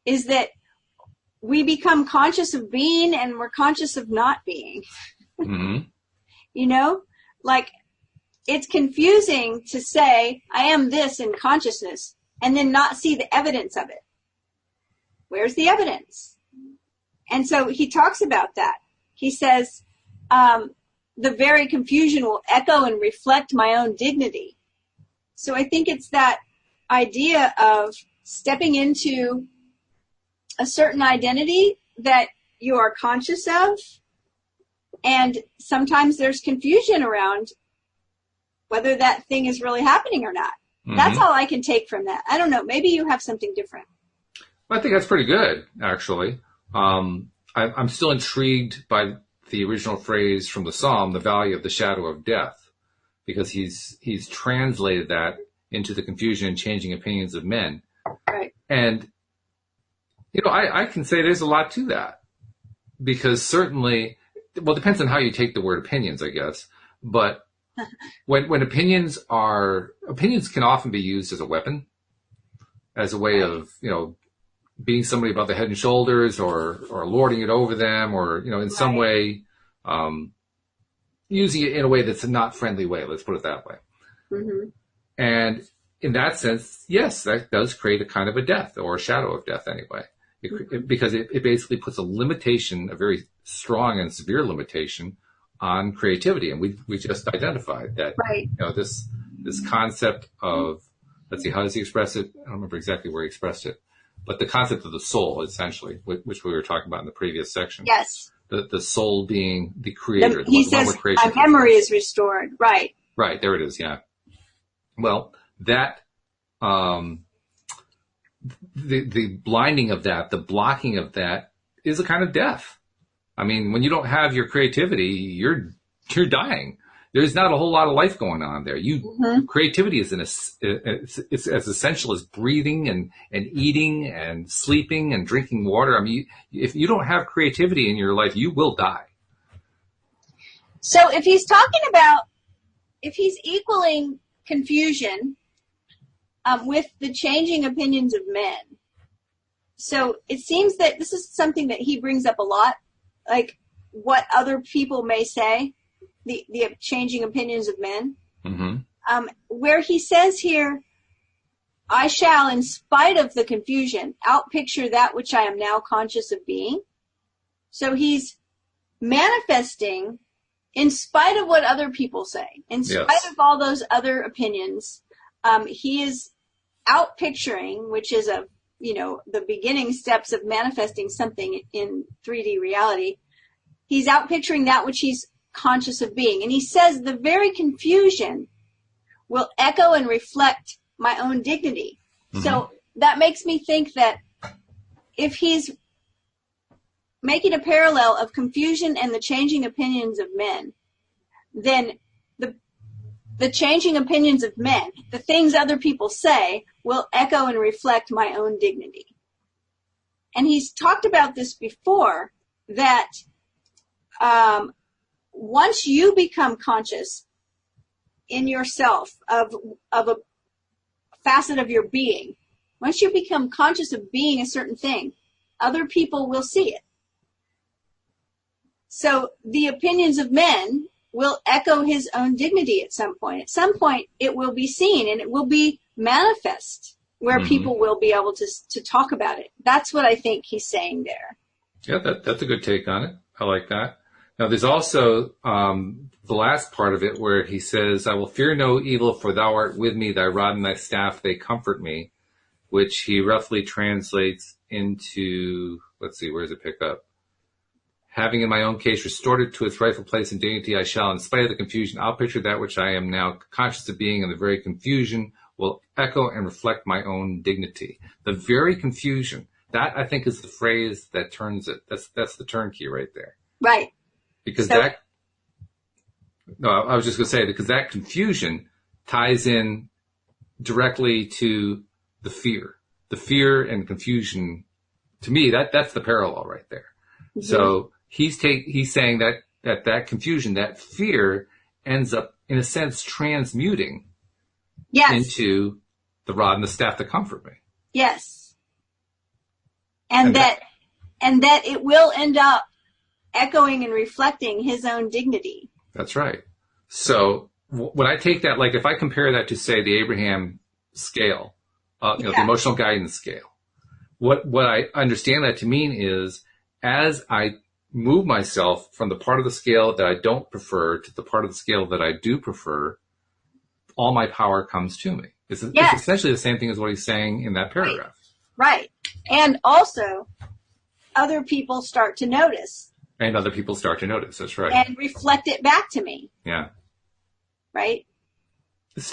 is that we become conscious of being and we're conscious of not being. Mm-hmm. You know, like it's confusing to say I am this in consciousness and then not see the evidence of it. Where's the evidence? And so he talks about that. He says, the very confusion will echo and reflect my own dignity. So I think it's that idea of stepping into a certain identity that you are conscious of, and sometimes there's confusion around whether that thing is really happening or not. Mm-hmm. That's all I can take from that. I don't know. Maybe you have something different. I think that's pretty good, actually. I'm still intrigued by the original phrase from the Psalm, the valley of the shadow of death, because he's translated that into the confusion and changing opinions of men. Right. And, you know, I can say there's a lot to that, because certainly, well, it depends on how you take the word opinions, I guess. But when opinions can often be used as a weapon, as a way of, you know, being somebody above the head and shoulders, or lording it over them, or, you know, in some way, using it in a way that's a not friendly way. Let's put it that way. Mm-hmm. And in that sense, yes, that does create a kind of a death, or a shadow of death anyway, because it basically puts a limitation, a very strong and severe limitation on creativity. And we just identified that, you know, this concept of, let's see, how does he express it? I don't remember exactly where he expressed it, but the concept of the soul, essentially, which we were talking about in the previous section. Yes. The soul being the creator. He says, my memory is restored. Right. Right. There it is. Yeah. Well, that, the blinding of that, the blocking of that is a kind of death. I mean, when you don't have your creativity, you're dying. There's not a whole lot of life going on there. Creativity is it's as essential as breathing and eating and sleeping and drinking water. I mean, if you don't have creativity in your life, you will die. So if he's equaling confusion with the changing opinions of men, so it seems that this is something that he brings up a lot, like what other people may say. The changing opinions of men, where he says here, I shall, in spite of the confusion, outpicture that which I am now conscious of being. So he's manifesting in spite of what other people say, in spite of all those other opinions. He is outpicturing, which is the beginning steps of manifesting something in 3D reality. He's outpicturing that which he's conscious of being. And he says the very confusion will echo and reflect my own dignity. Mm-hmm. So that makes me think that if he's making a parallel of confusion and the changing opinions of men, then the changing opinions of men, the things other people say, will echo and reflect my own dignity. And he's talked about this before, that once you become conscious in yourself of a facet of your being, once you become conscious of being a certain thing, other people will see it. So the opinions of men will echo his own dignity at some point. At some point, it will be seen and it will be manifest where people will be able to talk about it. That's what I think he's saying there. Yeah, that's a good take on it. I like that. Now, there's also the last part of it where he says, I will fear no evil, for thou art with me, thy rod and thy staff, they comfort me, which he roughly translates into, let's see, where does it pick up? Having in my own case restored it to its rightful place and dignity, I shall, in spite of the confusion, I'll picture that which I am now conscious of being, and the very confusion will echo and reflect my own dignity. The very confusion, that I think is the phrase that turns it. That's the turnkey right there. Right. Because I was just going to say, because that confusion ties in directly to the fear and confusion. To me, that's the parallel right there. Mm-hmm. So he's saying that confusion, that fear ends up, in a sense, transmuting into the rod and the staff that comfort me. Yes. And that it will end up echoing and reflecting his own dignity. That's right. So when I take that, like if I compare that to, say, the Abraham scale, the emotional guidance scale, what I understand that to mean is, as I move myself from the part of the scale that I don't prefer to the part of the scale that I do prefer, all my power comes to me. It's essentially the same thing as what he's saying in that paragraph. Right. And also, other people start to notice. And other people start to notice. That's right. And reflect it back to me. Yeah. Right?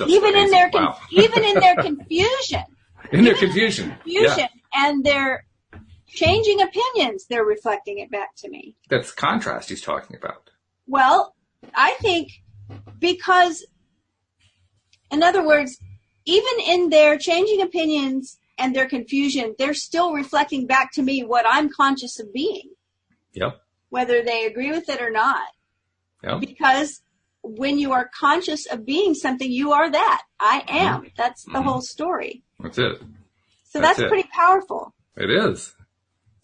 Even in their confusion. In their confusion. Yeah. And their changing opinions, they're reflecting it back to me. That's contrast he's talking about. Well, I think because, in other words, even in their changing opinions and their confusion, they're still reflecting back to me what I'm conscious of being. Yep. Whether they agree with it or not. Yep. Because when you are conscious of being something, you are that. I am. Mm-hmm. That's the whole story. That's it. So that's pretty powerful. It is.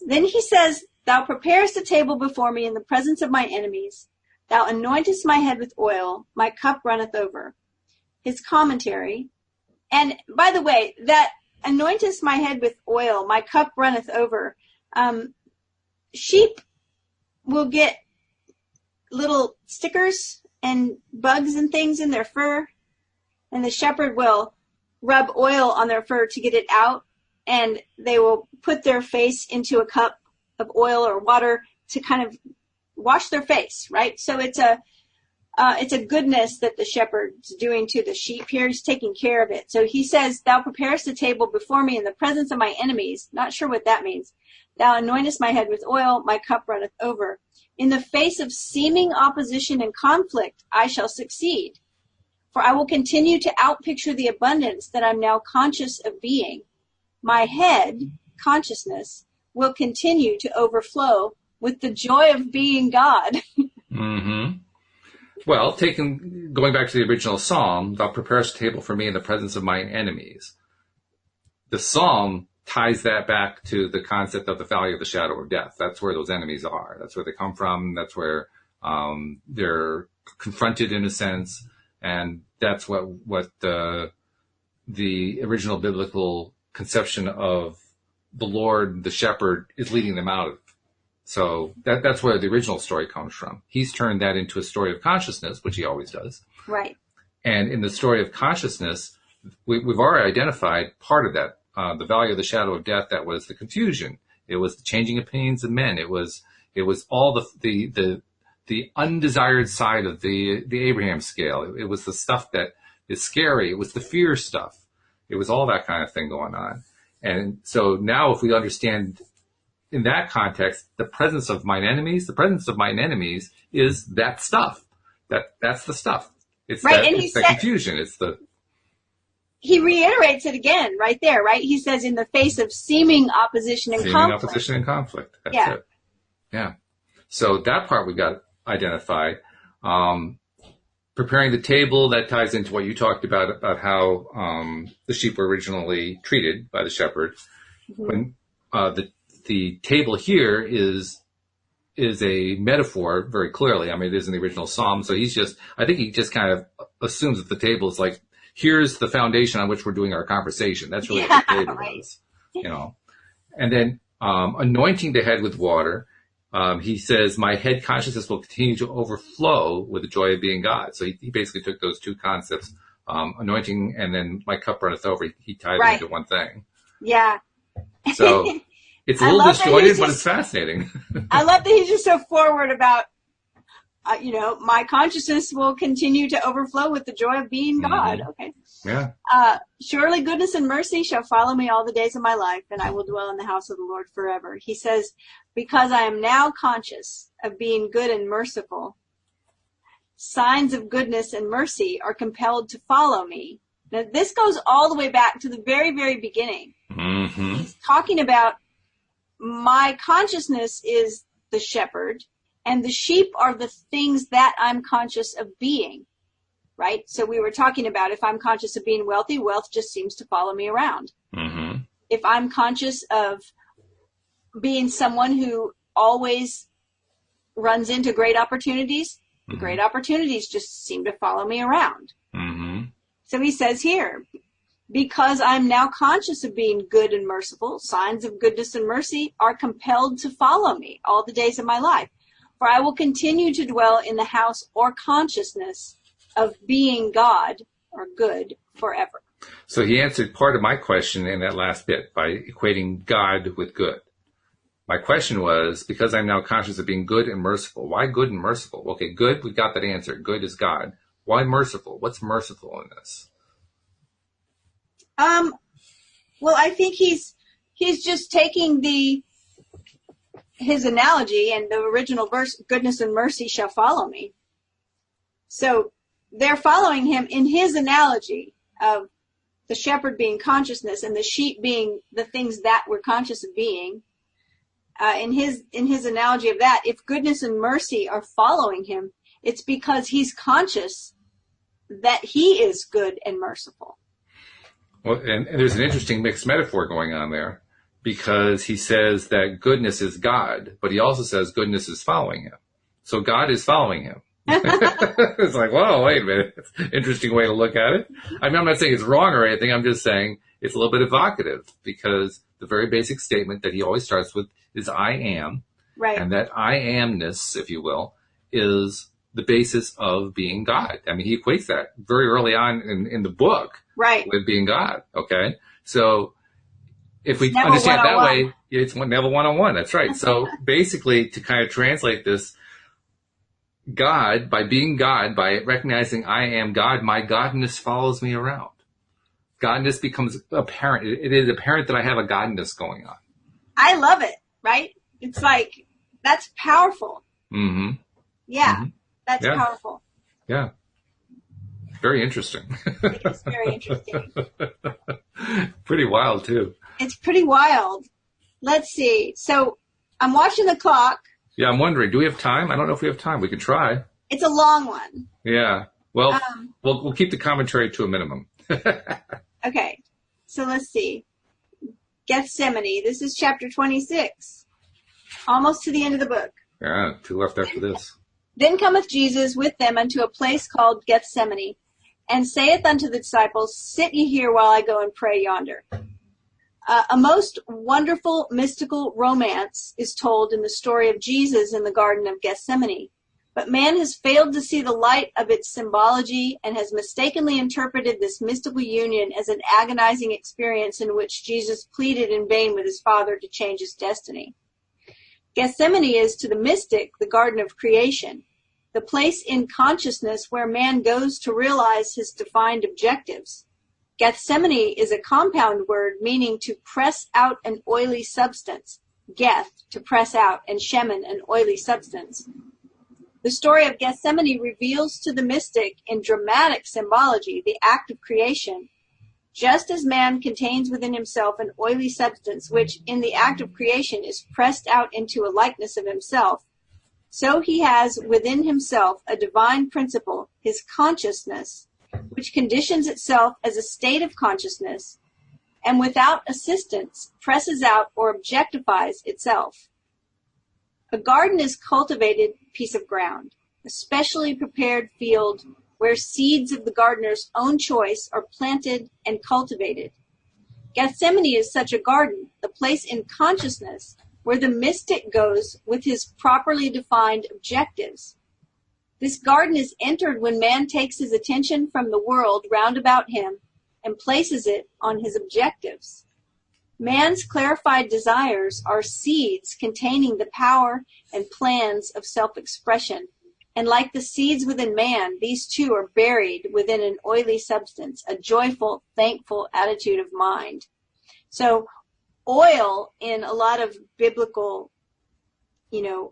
Then he says, thou preparest a table before me in the presence of my enemies. Thou anointest my head with oil. My cup runneth over. His commentary. And by the way, that anointest my head with oil, my cup runneth over. Sheep will get little stickers and bugs and things in their fur. And the shepherd will rub oil on their fur to get it out. And they will put their face into a cup of oil or water to kind of wash their face, right? So it's a goodness that the shepherd's doing to the sheep here. He's taking care of it. So he says, thou preparest a table before me in the presence of my enemies. Not sure what that means. Thou anointest my head with oil, my cup runneth over. In the face of seeming opposition and conflict, I shall succeed. For I will continue to outpicture the abundance that I'm now conscious of being. My head, consciousness, will continue to overflow with the joy of being God. Mm-hmm. Well, going back to the original psalm, thou preparest a table for me in the presence of mine enemies. The psalm ties that back to the concept of the valley of the shadow of death. That's where those enemies are. That's where they come from. That's where they're confronted in a sense. And that's what the original biblical conception of the Lord, the shepherd, is leading them out of. So that's where the original story comes from. He's turned that into a story of consciousness, which he always does. Right. And in the story of consciousness, we've already identified part of that, the valley of the shadow of death. That was the confusion. It was the changing opinions of men. It was all the undesired side of the Abraham scale. It was the stuff that is scary. It was the fear stuff. It was all that kind of thing going on. And so now if we understand in that context, the presence of mine enemies is that stuff. That's the stuff. It's right. It's the confusion. He reiterates it again right there, right? He says in the face of seeming opposition and conflict. That's it. Yeah. So that part we got identified. Preparing the table, that ties into what you talked about how the sheep were originally treated by the shepherd. Mm-hmm. When the table here is a metaphor very clearly. I mean, it is in the original psalm. So I think he just kind of assumes that the table is like, here's the foundation on which we're doing our conversation. That's really what the table is, And then anointing the head with water. He says, my head consciousness will continue to overflow with the joy of being God. So he basically took those two concepts, anointing and then my cup runneth over. He tied them into one thing. Yeah. So it's a little disjointed, but it's fascinating. I love that he's just so forward about, my consciousness will continue to overflow with the joy of being God. Okay. Yeah. Surely goodness and mercy shall follow me all the days of my life, and I will dwell in the house of the Lord forever. He says, because I am now conscious of being good and merciful, signs of goodness and mercy are compelled to follow me. Now, this goes all the way back to the very, very beginning. Mm-hmm. He's talking about my consciousness is the shepherd, and the sheep are the things that I'm conscious of being. Right? So we were talking about if I'm conscious of being wealthy, wealth just seems to follow me around. Mm-hmm. If I'm conscious of being someone who always runs into great opportunities, the great opportunities just seem to follow me around. Mm-hmm. So he says here, because I'm now conscious of being good and merciful, signs of goodness and mercy are compelled to follow me all the days of my life. For I will continue to dwell in the house or consciousness of being God or good forever. So he answered part of my question in that last bit by equating God with good. My question was, because I'm now conscious of being good and merciful, why good and merciful? Okay, good, we got that answer. Good is God. Why merciful? What's merciful in this? Well, I think he's just taking his analogy and the original verse, goodness and mercy shall follow me. So they're following him in his analogy of the shepherd being consciousness and the sheep being the things that we're conscious of being. In his analogy of that, if goodness and mercy are following him, it's because he's conscious that he is good and merciful. Well, and there's an interesting mixed metaphor going on there, because he says that goodness is God, but he also says goodness is following him. So God is following him. It's like, whoa, wait a minute. It's an interesting way to look at it. I mean, I'm not saying it's wrong or anything. I'm just saying it's a little bit evocative, because the very basic statement that he always starts with is I am. Right. And that I amness, if you will, is the basis of being God. I mean, he equates that very early on in the book, right, with being God. Okay. So if we Neville understand it that 101. way, it's Neville 101. That's right. So basically, to kind of translate this, God, by being God, by recognizing I am God, my godness follows me around. Godness becomes apparent. It is apparent that I have a godness going on. I love it, right? It's like, that's powerful. Mm-hmm. Yeah, Mm-hmm. that's powerful. Yeah. Very interesting. It is very interesting. Pretty wild, too. It's pretty wild. Let's see. So I'm watching the clock. Yeah, I'm wondering, do we have time? I don't know if we have time. We could try. It's a long one. Yeah. Well, we'll keep the commentary to a minimum. Okay. So let's see. Gethsemane. This is chapter 26. Almost to the end of the book. Yeah, 2 left after this. Then cometh Jesus with them unto a place called Gethsemane, and saith unto the disciples, Sit ye here while I go and pray yonder. A most wonderful mystical romance is told in the story of Jesus in the Garden of Gethsemane. But man has failed to see the light of its symbology and has mistakenly interpreted this mystical union as an agonizing experience in which Jesus pleaded in vain with his Father to change his destiny. Gethsemane is to the mystic the garden of creation, the place in consciousness where man goes to realize his defined objectives. Gethsemane is a compound word meaning to press out an oily substance. Geth, to press out, and shemen, an oily substance. The story of Gethsemane reveals to the mystic in dramatic symbology the act of creation. Just as man contains within himself an oily substance which in the act of creation is pressed out into a likeness of himself, so he has within himself a divine principle, his consciousness, which conditions itself as a state of consciousness, and without assistance presses out or objectifies itself. A garden is cultivated piece of ground, a specially prepared field where seeds of the gardener's own choice are planted and cultivated. Gethsemane is such a garden, the place in consciousness where the mystic goes with his properly defined objectives. This garden is entered when man takes his attention from the world round about him and places it on his objectives. Man's clarified desires are seeds containing the power and plans of self-expression, And like the seeds within man, these two are buried within an oily substance, a joyful, thankful attitude of mind. So oil, in a lot of biblical,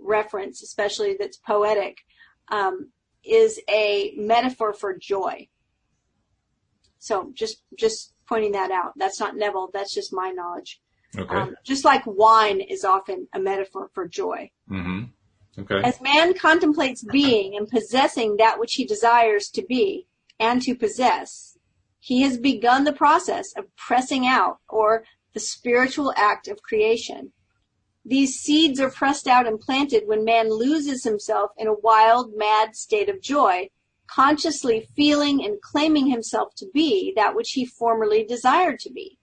reference, especially that's poetic, is a metaphor for joy. So just pointing that out. That's not Neville. That's just my knowledge. Okay. Just like wine is often a metaphor for joy. Mm-hmm. Okay. As man contemplates being and possessing that which he desires to be and to possess, he has begun the process of pressing out, or the spiritual act of creation. These seeds are pressed out and planted when man loses himself in a wild, mad state of joy, consciously feeling and claiming himself to be that which he formerly desired to be.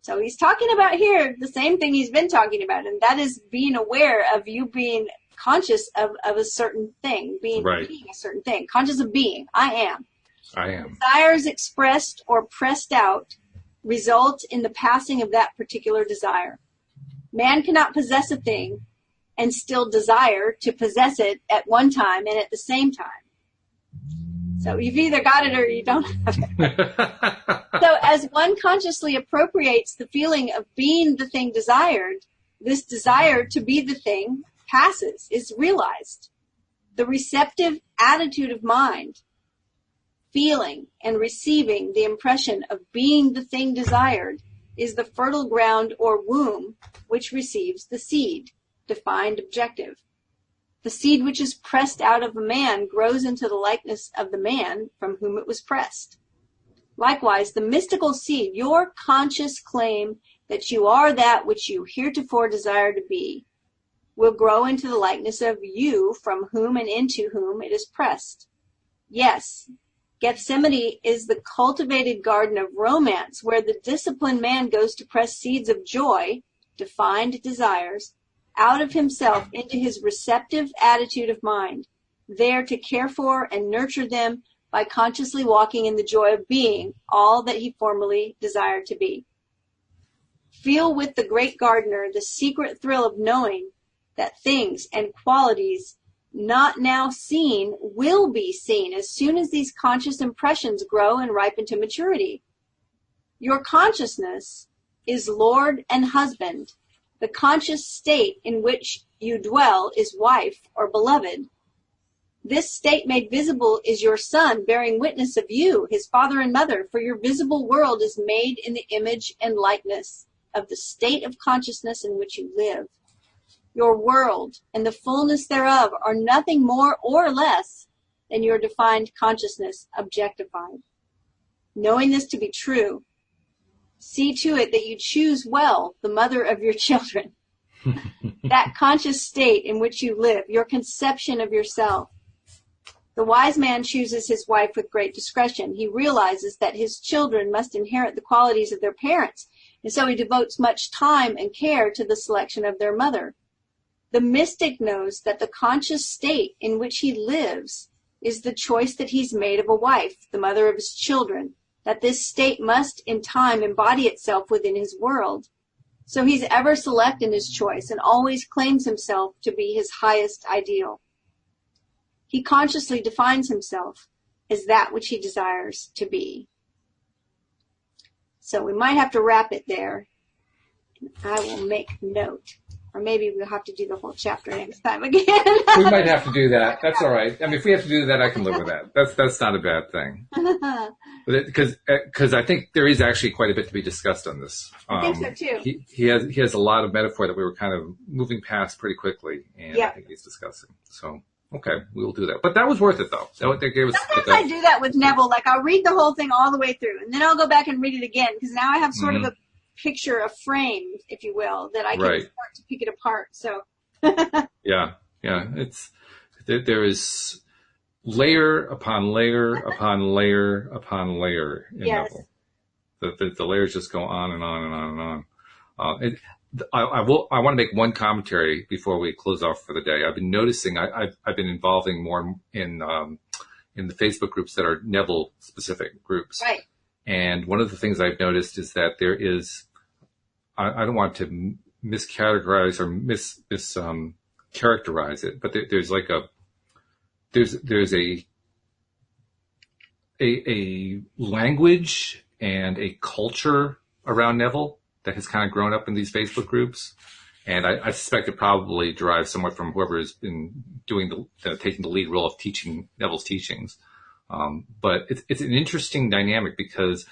So he's talking about here the same thing he's been talking about, and that is being aware of you being conscious of a certain thing, being a certain thing, conscious of being. I am. Desires expressed or pressed out result in the passing of that particular desire. Man cannot possess a thing and still desire to possess it at one time and at the same time. So you've either got it or you don't have it. So as one consciously appropriates the feeling of being the thing desired, this desire to be the thing passes, is realized. The receptive attitude of mind, feeling and receiving the impression of being the thing desired, is the fertile ground or womb which receives the seed, defined objective. The seed which is pressed out of a man grows into the likeness of the man from whom it was pressed. Likewise, the mystical seed, your conscious claim that you are that which you heretofore desire to be, will grow into the likeness of you from whom and into whom it is pressed. Yes, Gethsemane is the cultivated garden of romance where the disciplined man goes to press seeds of joy, defined desires, out of himself into his receptive attitude of mind, there to care for and nurture them by consciously walking in the joy of being all that he formerly desired to be. Feel with the great gardener the secret thrill of knowing that things and qualities not now seen will be seen as soon as these conscious impressions grow and ripen to maturity. Your consciousness is Lord and husband. The conscious state in which you dwell is wife or beloved. This state made visible is your son, bearing witness of you, his father and mother, for your visible world is made in the image and likeness of the state of consciousness in which you live. Your world and the fullness thereof are nothing more or less than your defined consciousness objectified. Knowing this to be true, see to it that you choose well the mother of your children, that conscious state in which you live, your conception of yourself. The wise man chooses his wife with great discretion. He realizes that his children must inherit the qualities of their parents, and so he devotes much time and care to the selection of their mother. The mystic knows that the conscious state in which he lives is the choice that he's made of a wife, the mother of his children, that this state must in time embody itself within his world. So he's ever select in his choice and always claims himself to be his highest ideal. He consciously defines himself as that which he desires to be. So we might have to wrap it there. I will make note. Or maybe we'll have to do the whole chapter next time again. We might have to do that. That's all right. I mean, if we have to do that, I can live with that. That's not a bad thing. Because I think there is actually quite a bit to be discussed on this. I think so too. He has a lot of metaphor that we were kind of moving past pretty quickly, and I think he's discussing. So, okay, we will do that. But that was worth it, though. That gave us. Sometimes I do that with Neville. Like I'll read the whole thing all the way through, and then I'll go back and read it again because now I have sort of a picture, a frame, if you will, that I can start to pick it apart. So yeah, there is layer upon layer upon layer upon layer in Neville. The layers just go on and on and on and on. I want to make one commentary before we close off for the day. I've been noticing I've been involving more in the Facebook groups that are Neville specific groups. Right. And one of the things I've noticed is that there is, I don't want to miscategorize or characterize it, but there's like there's a language and a culture around Neville that has kind of grown up in these Facebook groups. And I suspect it probably derives somewhat from whoever has been doing taking the lead role of teaching Neville's teachings. But it's an interesting dynamic because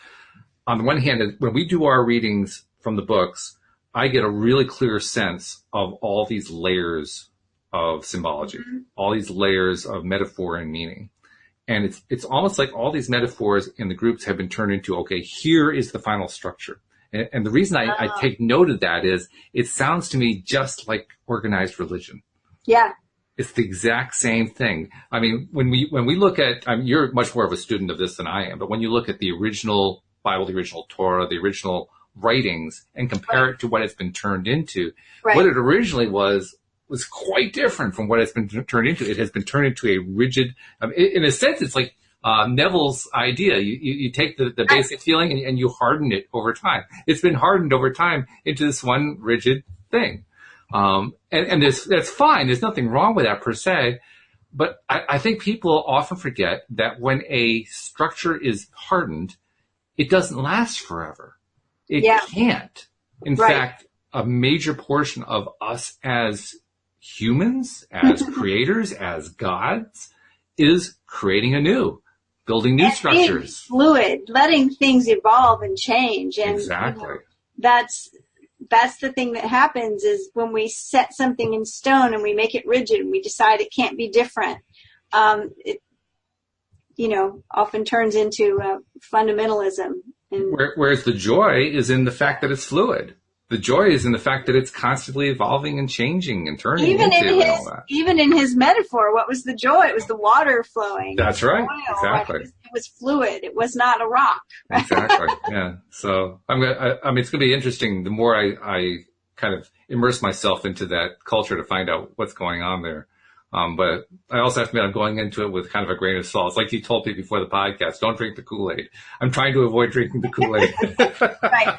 on the one hand, when we do our readings from the books, I get a really clear sense of all these layers of symbology, mm-hmm. all these layers of metaphor and meaning. And it's almost like all these metaphors in the groups have been turned into, okay, here is the final structure. And the reason I take note of that is it sounds to me just like organized religion. Yeah. It's the exact same thing. I mean, when we look at, you're much more of a student of this than I am, but when you look at the original Bible, the original Torah, the original writings, and compare it to what it's been turned into, what it originally was quite different from what it's been turned into. It has been turned into a rigid, in a sense, it's like Neville's idea. You take the basic feeling and you harden it over time. It's been hardened over time into this one rigid thing. And that's fine. There's nothing wrong with that per se. But I think people often forget that when a structure is hardened, it doesn't last forever. It can't. In fact, a major portion of us as humans, as creators, as gods, is creating anew, building new structures. Being fluid, letting things evolve and change. And exactly. That's the thing that happens is when we set something in stone and we make it rigid and we decide it can't be different, it often turns into fundamentalism. And whereas the joy is in the fact that it's fluid. The joy is in the fact that it's constantly evolving and changing and turning and all that. Even in his metaphor, what was the joy? It was the water flowing. That's right. Oil, exactly. It was fluid. It was not a rock. Exactly. Yeah. So it's going to be interesting. The more I kind of immerse myself into that culture to find out what's going on there. But I also have to admit I'm going into it with kind of a grain of salt. It's like you told me before the podcast, don't drink the Kool-Aid. I'm trying to avoid drinking the Kool-Aid. Right.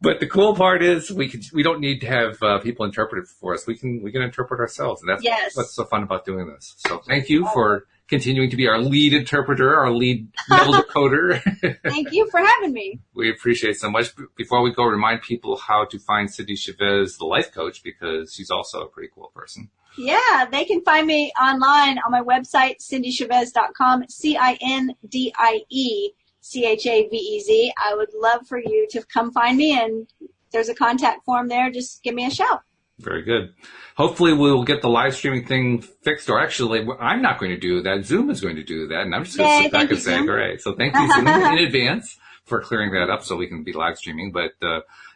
But the cool part is we don't need to have people interpret it for us. We can interpret ourselves. And that's what's so fun about doing this. So thank you for continuing to be our lead interpreter, our lead Neville decoder. Thank you for having me. We appreciate it so much. Before we go, remind people how to find Cindy Chavez, the life coach, because she's also a pretty cool person. Yeah, they can find me online on my website, cindychavez.com, CINDIECHAVEZ. I would love for you to come find me, and there's a contact form there. Just give me a shout. Very good. Hopefully we'll get the live streaming thing fixed, or actually I'm not going to do that. Zoom is going to do that, and I'm just going to sit back and say, hooray. So thank you, Zoom, in advance for clearing that up so we can be live streaming. But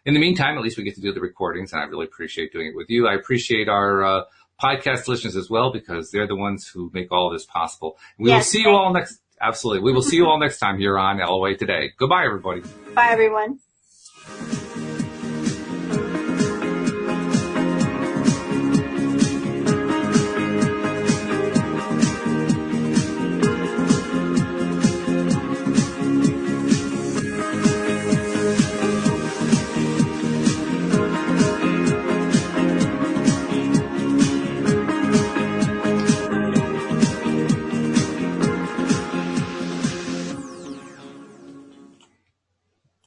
in the meantime, at least we get to do the recordings, and I really appreciate doing it with you. I appreciate our podcast listeners as well, because they're the ones who make all of this possible. We will see you all next. Absolutely. We will see you all next time here on LOA Today. Goodbye, everybody. Bye, everyone.